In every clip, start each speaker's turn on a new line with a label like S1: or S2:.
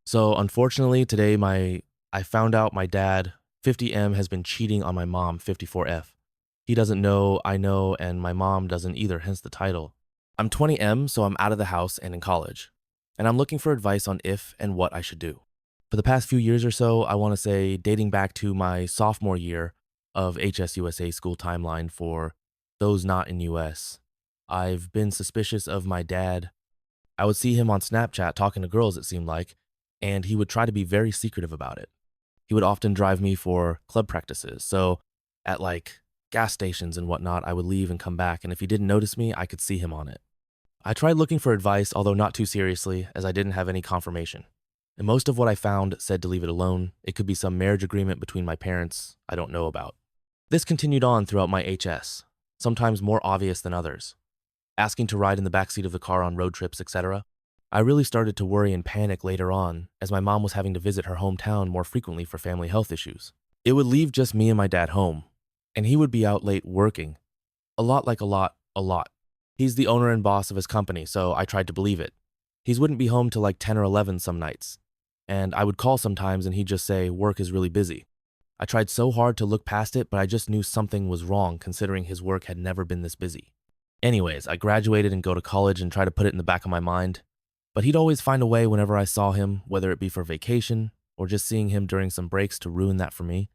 S1: So unfortunately, today I found out my dad, 50M, has been cheating on my mom, 54F. He doesn't know, I know, and my mom doesn't either, hence the title. I'm 20M, so I'm out of the house and in college. And I'm looking for advice on if and what I should do. For the past few years or so, I want to say dating back to my sophomore year of HSUSA school timeline for those not in US, I've been suspicious of my dad. I would see him on Snapchat talking to girls, it seemed like, and he would try to be very secretive about it. He would often drive me for club practices, so at like gas stations and whatnot, I would leave and come back, and if he didn't notice me, I could see him on it. I tried looking for advice, although not too seriously, as I didn't have any confirmation. And most of what I found said to leave it alone. It could be some marriage agreement between my parents I don't know about. This continued on throughout my HS, sometimes more obvious than others. Asking to ride in the backseat of the car on road trips, etc. I really started to worry and panic later on, as my mom was having to visit her hometown more frequently for family health issues. It would leave just me and my dad home, and he would be out late working. A lot. He's the owner and boss of his company, so I tried to believe it. He wouldn't be home till like 10 or 11 some nights, and I would call sometimes and he'd just say, work is really busy. I tried so hard to look past it, but I just knew something was wrong considering his work had never been this busy. Anyways, I graduated and go to college and try to put it in the back of my mind, but he'd always find a way whenever I saw him, whether it be for vacation or just seeing him during some breaks, to ruin that for me.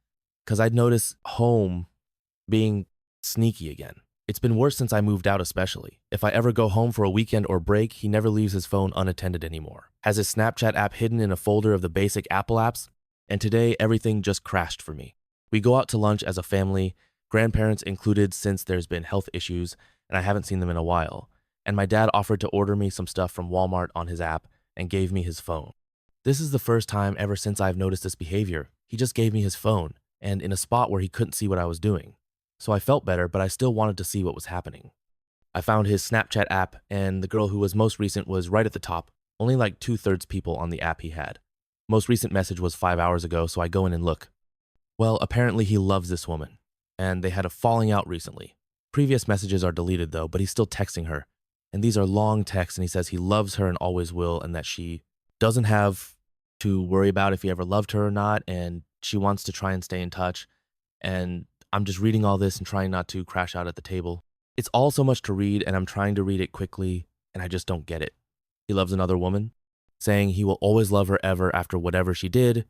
S1: Because I'd notice home being sneaky again. It's been worse since I moved out especially. If I ever go home for a weekend or break, he never leaves his phone unattended anymore. Has his Snapchat app hidden in a folder of the basic Apple apps, and today everything just crashed for me. We go out to lunch as a family, grandparents included since there's been health issues, and I haven't seen them in a while. And my dad offered to order me some stuff from Walmart on his app and gave me his phone. This is the first time ever since I've noticed this behavior. He just gave me his phone, and in a spot where he couldn't see what I was doing. So I felt better, but I still wanted to see what was happening. I found his Snapchat app, and the girl who was most recent was right at the top, only like 2/3 people on the app he had. Most recent message was 5 hours ago, so I go in and look. Well, apparently he loves this woman, and they had a falling out recently. Previous messages are deleted though, but he's still texting her. And these are long texts, and he says he loves her and always will, and that she doesn't have to worry about if he ever loved her or not, and she wants to try and stay in touch. And I'm just reading all this and trying not to crash out at the table. It's all so much to read, and I'm trying to read it quickly, and I just don't get it. He loves another woman, saying he will always love her ever after whatever she did,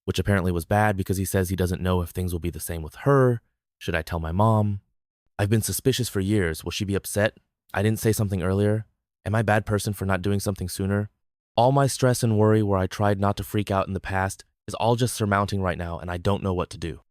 S1: which apparently was bad because he says he doesn't know if things will be the same with her. Should I tell my mom? I've been suspicious for years. Will she be upset? I didn't say something earlier. Am I a bad person for not doing something sooner? All my stress and worry where I tried not to freak out in the past is all just surmounting right now, and I don't know what to do.